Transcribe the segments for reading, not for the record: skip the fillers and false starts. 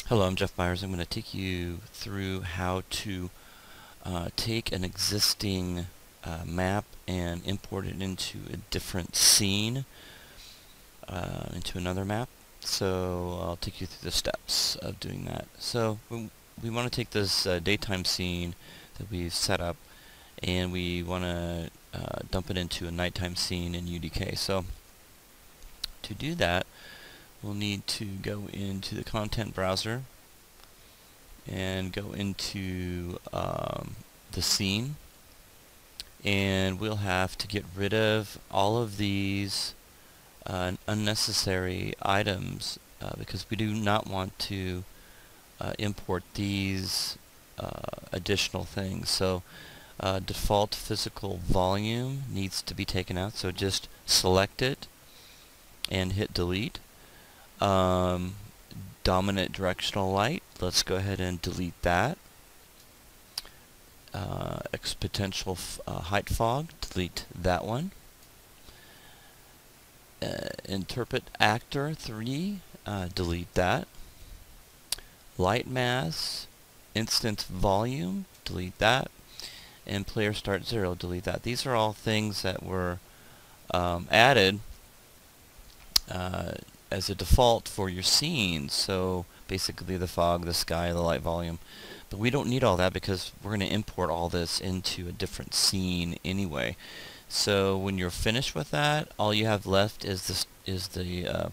Hello, I'm Jeff Byers. I'm going to take you through how to take an existing map and import it into a different scene, into another map. So I'll take you through the steps of doing that. So we want to take this daytime scene that we've set up, and we want to dump it into a nighttime scene in UDK. So to do that, we'll need to go into the content browser and go into the scene, and we'll have to get rid of all of these unnecessary items because we do not want to import these additional things. So default physical volume needs to be taken out, so just select it and hit delete. Dominant directional light, let's go ahead and delete that. Exponential height fog, delete that one. Interpret actor 3, delete that. Light mass, instance volume, delete that. And player start 0, delete that. These are all things that were added as a default for your scene. So basically the fog, the sky, the light volume. But we don't need all that because we're going to import all this into a different scene anyway. So when you're finished with that, all you have left is the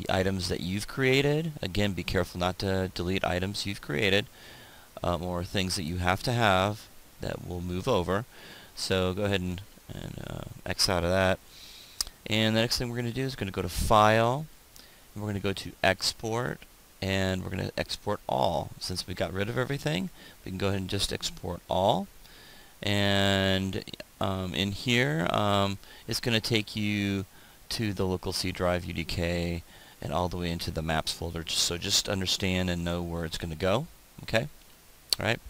items that you've created. Again, be careful not to delete items you've created or things that you have to have that will move over. So go ahead and X out of that. And the next thing we're going to do is going to go to File, and we're going to go to Export, and we're going to export all. Since we got rid of everything, we can go ahead and just export all. And in here, it's going to take you to the local C drive UDK and all the way into the Maps folder. So just understand and know where it's going to go. Okay? All right?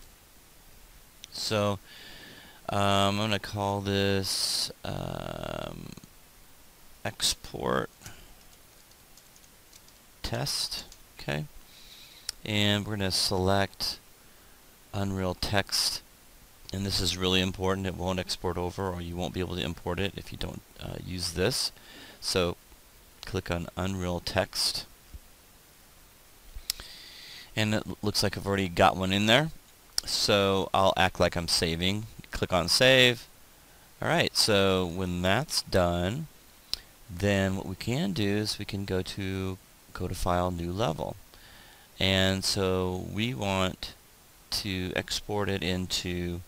So I'm going to call this export test, okay, and we're going to select Unreal Text, and this is really important. It won't export over, or you won't be able to import it if you don't use this. So click on Unreal Text, and it looks like I've already got one in there, so I'll act like I'm saving. Click on Save. Alright, so when that's done, then what we can do is we can go to File, New Level. And so we want to export it into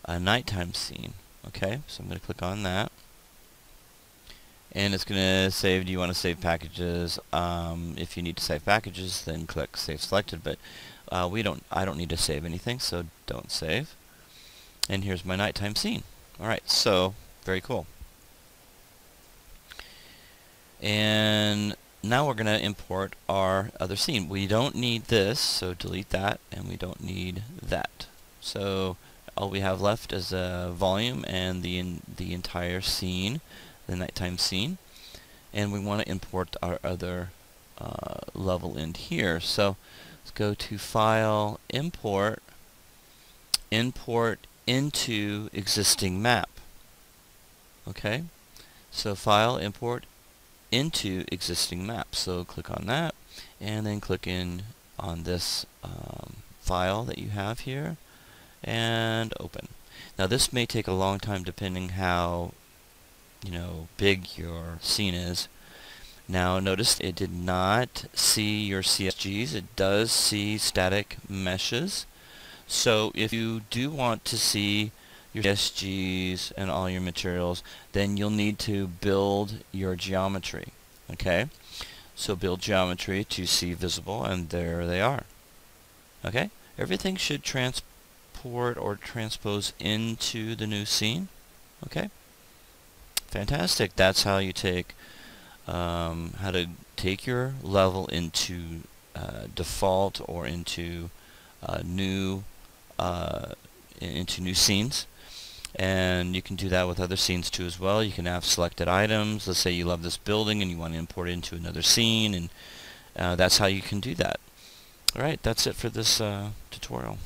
a nighttime scene. Okay, so I'm going to click on that. And it's going to save, do you want to save packages? If you need to save packages, then click Save Selected, but I don't need to save anything, so don't save. And here's my nighttime scene. Alright, so very cool. And now we're going to import our other scene. We don't need this, so delete that, and we don't need that. So all we have left is a volume and the entire scene, the nighttime scene, and we want to import our other level in here. So let's go to File, Import, Import into existing map. Okay, so File, Import into existing map. So click on that, and then click in on this file that you have here, and open. Now this may take a long time depending how big your scene is. Now notice it did not see your CSGs. It does see static meshes. So if you do want to see your CSGs and all your materials, then you'll need to build your geometry. Okay? So build geometry to see visible, and there they are. Okay? Everything should transport or transpose into the new scene. Okay? Fantastic. That's how you take how to take your level into default or into new scenes. And you can do that with other scenes too as well. You can have selected items. Let's say you love this building and you want to import it into another scene, and that's how you can do that. Alright, that's it for this tutorial.